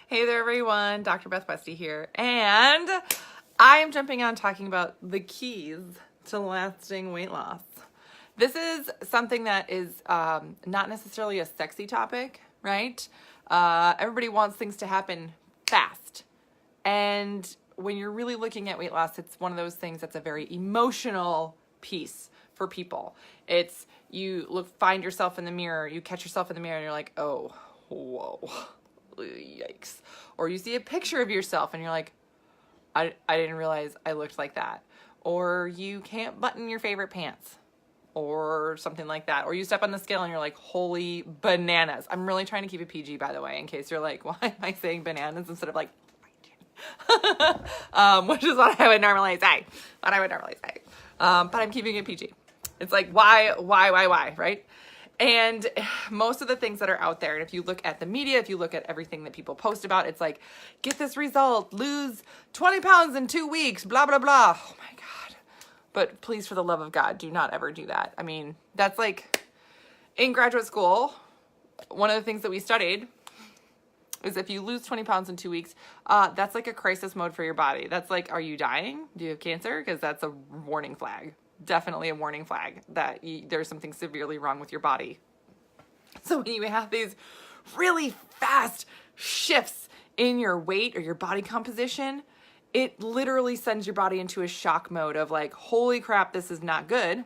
Hey there, everyone. Dr. Beth Westy here, and I am jumping on talking about the keys to lasting weight loss. This is something that is not necessarily a sexy topic, right? Everybody wants things to happen fast, and when you're really looking at weight loss, it's one of those things that's a very emotional piece for people. It's find yourself in the mirror, you catch yourself in the mirror, and you're like, oh, whoa. Yikes. Or you see a picture of yourself and you're like, I didn't realize I looked like that. Or you can't button your favorite pants or something like that. Or you step on the scale and you're like, holy bananas. I'm really trying to keep it PG, by the way, in case you're like, why am I saying bananas instead of like, which is what I would normally say. But I'm keeping it PG. It's like, why, right? And most of the things that are out there, and if you look at the media, if you look at everything that people post about, it's like, get this result, lose 20 pounds in 2 weeks, blah, blah, blah. Oh my God. But please, for the love of God, do not ever do that. I mean, that's like in graduate school, one of the things that we studied is if you lose 20 pounds in 2 weeks, that's like a crisis mode for your body. That's like, are you dying? Do you have cancer? Because that's a warning flag. Definitely a warning flag that there's something severely wrong with your body. So when you have these really fast shifts in your weight or your body composition, it literally sends your body into a shock mode of like, holy crap, this is not good.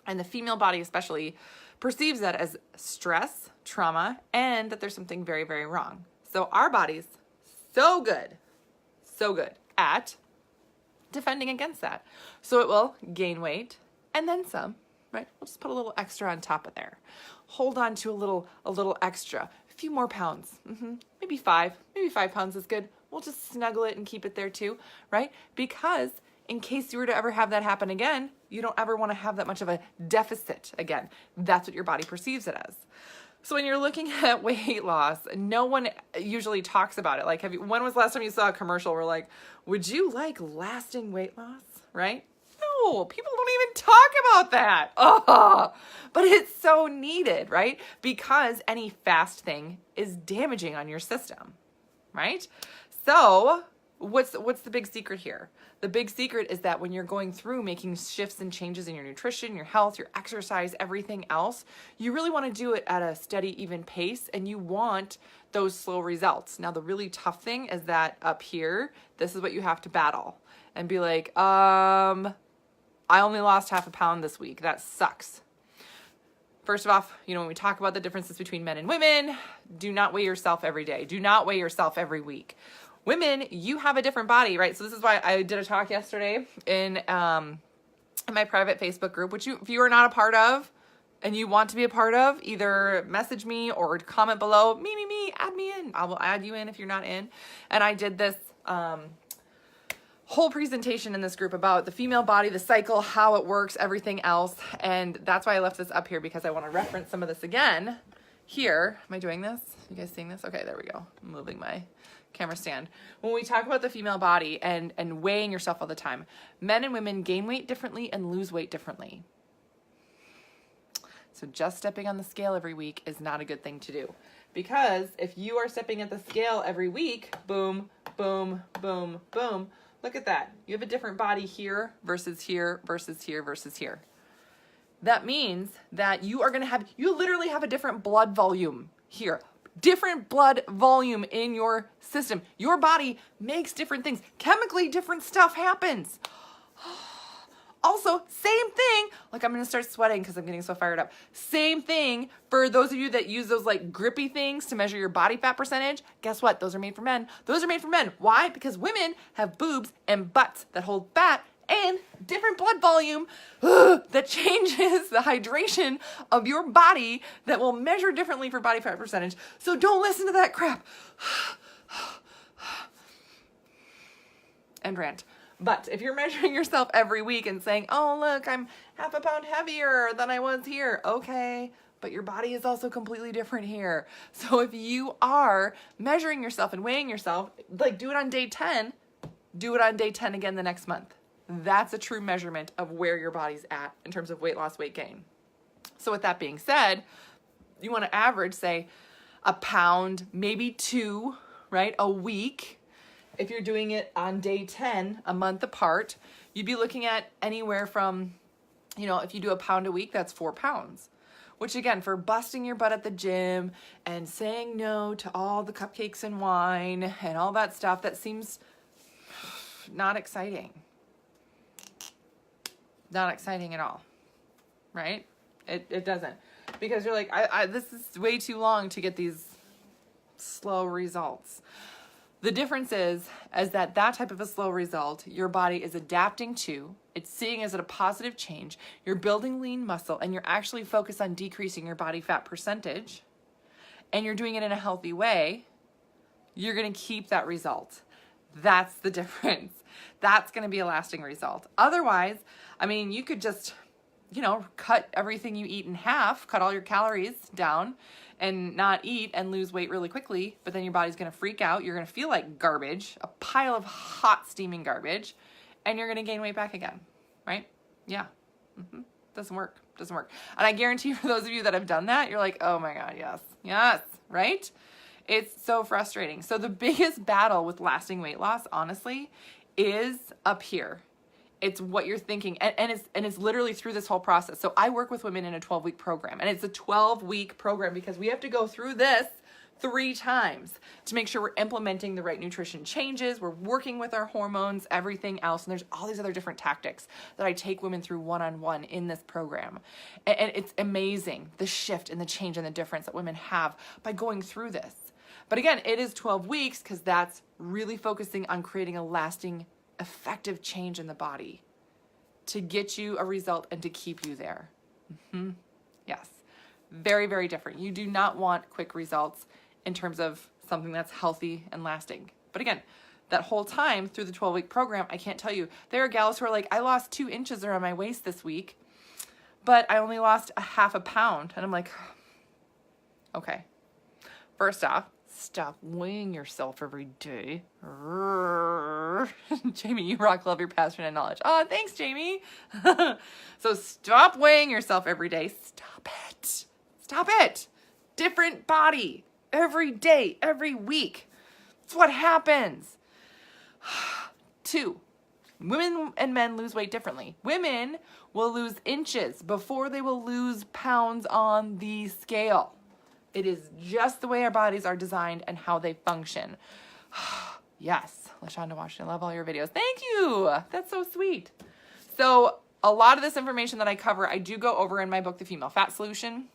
And the female body especially perceives that as stress, trauma, and that there's something very, very wrong. So our body's so good at defending against that. So it will gain weight and then some, right? We'll just put a little extra on top of there. Hold on to a little extra, a few more pounds. Maybe 5 pounds is good. We'll just snuggle it and keep it there too, right? Because in case you were to ever have that happen again, you don't ever want to have that much of a deficit again. That's what your body perceives it as. So when you're looking at weight loss, no one usually talks about it. Like, when was the last time you saw a commercial where like, would you like lasting weight loss, right? No, people don't even talk about that. Oh, but it's so needed, right? Because any fast thing is damaging on your system, right? So what's the big secret here? The big secret is that when you're going through making shifts and changes in your nutrition, your health, your exercise, everything else, you really want to do it at a steady, even pace, and you want those slow results. Now, the really tough thing is that up here, this is what you have to battle and be like, I only lost half a pound this week. That sucks. First off, when we talk about the differences between men and women, do not weigh yourself every day. Do not weigh yourself every week. Women, you have a different body, right? So this is why I did a talk yesterday in my private Facebook group, which if you are not a part of and you want to be a part of, either message me or comment below, me, add me in. I will add you in if you're not in. And I did this whole presentation in this group about the female body, the cycle, how it works, everything else. And that's why I left this up here, because I want to reference some of this again here. Am I doing this? You guys seeing this? Okay, there we go. I'm moving my camera stand. When we talk about the female body and weighing yourself all the time, men and women gain weight differently and lose weight differently. So just stepping on the scale every week is not a good thing to do, because if you are stepping at the scale every week, boom, boom, boom, boom, look at that. You have a different body here versus here versus here versus here. That means that you literally have a different blood volume here. Different blood volume in your system. Your body makes different things. Chemically, different stuff happens. Also, same thing. Like, I'm going to start sweating because I'm getting so fired up. Same thing for those of you that use those like grippy things to measure your body fat percentage. Guess what? Those are made for men. Those are made for men. Why? Because women have boobs and butts that hold fat and different blood volume that changes the hydration of your body, that will measure differently for body fat percentage. So don't listen to that crap. And rant. But if you're measuring yourself every week and saying, oh, look, I'm half a pound heavier than I was here. Okay, but your body is also completely different here. So if you are measuring yourself and weighing yourself, like, do it on day 10, do it on day 10 again the next month. That's a true measurement of where your body's at in terms of weight loss, weight gain. So with that being said, you want to average, say, a pound, maybe 2, right? A week, if you're doing it on day 10, a month apart, you'd be looking at anywhere from, if you do a pound a week, that's 4 pounds. Which again, for busting your butt at the gym and saying no to all the cupcakes and wine and all that stuff, that seems not exciting. Not exciting at all, right? It doesn't. Because you're like, this is way too long to get these slow results. The difference is that type of a slow result, your body is adapting to, it's seeing as a positive change, you're building lean muscle, and you're actually focused on decreasing your body fat percentage, and you're doing it in a healthy way, you're going to keep that result. That's the difference. That's going to be a lasting result. Otherwise, you could just, cut everything you eat in half, cut all your calories down, and not eat and lose weight really quickly, but then your body's going to freak out. You're going to feel like garbage, a pile of hot steaming garbage, and you're going to gain weight back again, right? Yeah. Doesn't work. And I guarantee you, for those of you that have done that, you're like, oh my God, yes, right? It's so frustrating. So the biggest battle with lasting weight loss, honestly, is up here. It's what you're thinking. And it's literally through this whole process. So I work with women in a 12-week program, and it's a 12-week program because we have to go through this 3 times to make sure we're implementing the right nutrition changes. We're working with our hormones, everything else. And there's all these other different tactics that I take women through one-on-one in this program. And it's amazing, the shift and the change and the difference that women have by going through this. But again, it is 12 weeks because that's really focusing on creating a lasting, effective change in the body to get you a result and to keep you there. Yes. Very, very different. You do not want quick results in terms of something that's healthy and lasting. But again, that whole time through the 12-week program, I can't tell you, there are gals who are like, I lost 2 inches around my waist this week, but I only lost a half a pound. And I'm like, okay. First off, stop weighing yourself every day. Jamie, you rock, love your passion and knowledge. Oh, thanks, Jamie. So stop weighing yourself every day. Stop it. Different body every day, every week. It's what happens. 2, women and men lose weight differently. Women will lose inches before they will lose pounds on the scale. It is just the way our bodies are designed and how they function. Yes, LaShonda Washington, love all your videos. Thank you. That's so sweet. So a lot of this information that I cover, I do go over in my book, The Female Fat Solution.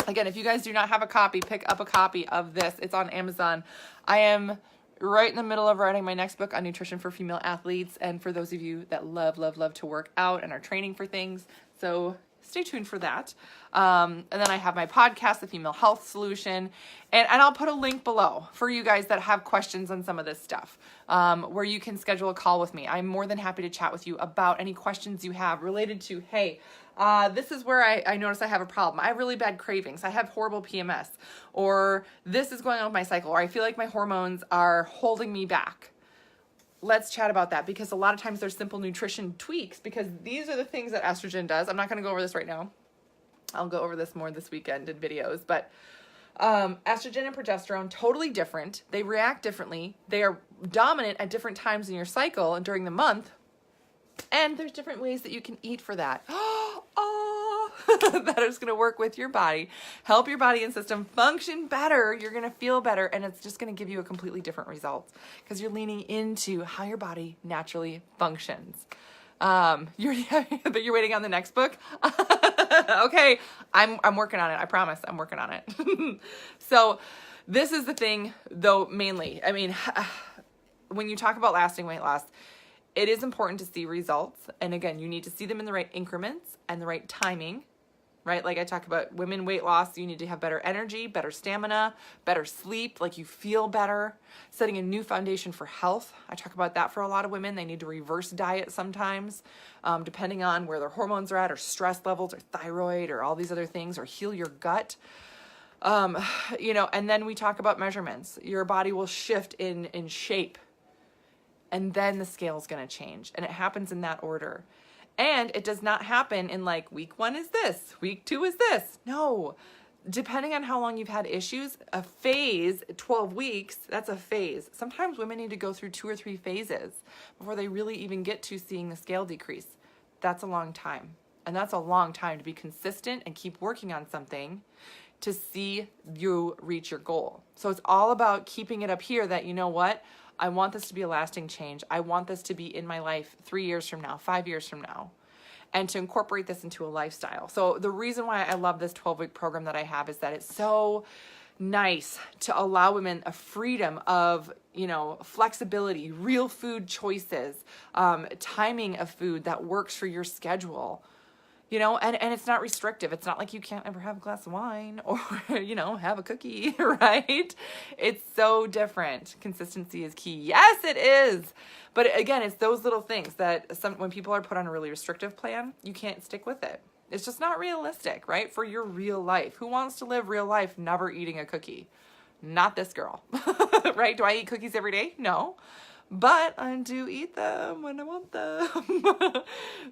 Again, if you guys do not have a copy, pick up a copy of this. It's on Amazon. I am right in the middle of writing my next book on nutrition for female athletes and for those of you that love to work out and are training for things. So stay tuned for that. And then I have my podcast, The Female Health Solution, and I'll put a link below for you guys that have questions on some of this stuff, where you can schedule a call with me. I'm more than happy to chat with you about any questions you have related to, hey, this is where I notice I have a problem. I have really bad cravings. I have horrible PMS, or this is going on with my cycle, or I feel like my hormones are holding me back. Let's chat about that, because a lot of times there's simple nutrition tweaks, because these are the things that estrogen does. I'm not going to go over this right now. I'll go over this more this weekend in videos, but estrogen and progesterone, totally different. They react differently. They are dominant at different times in your cycle and during the month. And there's different ways that you can eat for that. That is going to work with your body, help your body and system function better. You're going to feel better, and it's just going to give you a completely different result because you're leaning into how your body naturally functions. You're waiting on the next book? Okay, I'm working on it. I promise I'm working on it. So this is the thing, though, mainly. I mean, when you talk about lasting weight loss, it is important to see results. And again, you need to see them in the right increments and the right timing, right? Like I talk about women weight loss, you need to have better energy, better stamina, better sleep, like you feel better, setting a new foundation for health. I talk about that for a lot of women. They need to reverse diet sometimes, depending on where their hormones are at, or stress levels, or thyroid, or all these other things, or heal your gut. And then we talk about measurements. Your body will shift in shape, and then the scale is going to change. And it happens in that order. And it does not happen in like week 1 is this, week 2 is this. No, depending on how long you've had issues, a phase, 12 weeks, that's a phase. Sometimes women need to go through 2 or 3 phases before they really even get to seeing the scale decrease. That's a long time. And that's a long time to be consistent and keep working on something to see you reach your goal. So it's all about keeping it up here that, you know what, I want this to be a lasting change. I want this to be in my life 3 years from now, 5 years from now, and to incorporate this into a lifestyle. So the reason why I love this 12-week program that I have is that it's so nice to allow women a freedom of, you know, flexibility, real food choices, timing of food that works for your schedule. You know, and it's not restrictive. It's not like you can't ever have a glass of wine or, you know, have a cookie, right? It's so different. Consistency is key. Yes, it is. But again, it's those little things that when people are put on a really restrictive plan, you can't stick with it. It's just not realistic, right? For your real life. Who wants to live real life never eating a cookie? Not this girl, right? Do I eat cookies every day? No. But I do eat them when I want them.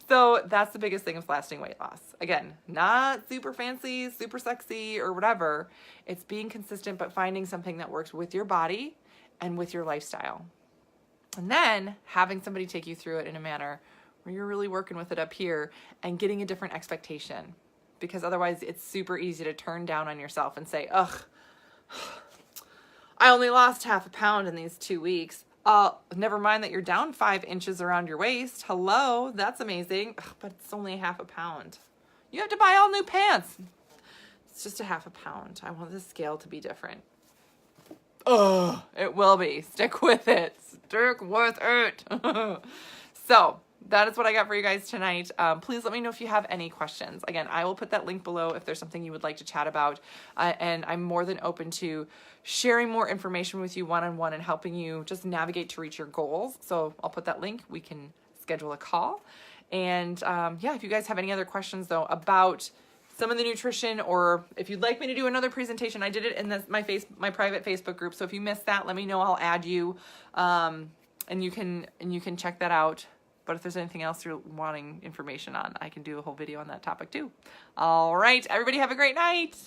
So that's the biggest thing of lasting weight loss. Again, not super fancy, super sexy, or whatever. It's being consistent, but finding something that works with your body and with your lifestyle. And then having somebody take you through it in a manner where you're really working with it up here and getting a different expectation. Because otherwise it's super easy to turn down on yourself and say, ugh, I only lost half a pound in these 2 weeks. Never mind that you're down 5 inches around your waist. Hello, that's amazing. Ugh, but it's only half a pound. You have to buy all new pants. It's just a half a pound. I want the scale to be different. Oh, it will be. Stick with it. Stick with it. So that is what I got for you guys tonight. Please let me know if you have any questions. Again, I will put that link below if there's something you would like to chat about. And I'm more than open to sharing more information with you one-on-one and helping you just navigate to reach your goals. So I'll put that link. We can schedule a call. And yeah, if you guys have any other questions though about some of the nutrition, or if you'd like me to do another presentation, I did it in my private Facebook group. So if you missed that, let me know. I'll add you, and you can check that out. But if there's anything else you're wanting information on, I can do a whole video on that topic too. All right, everybody have a great night.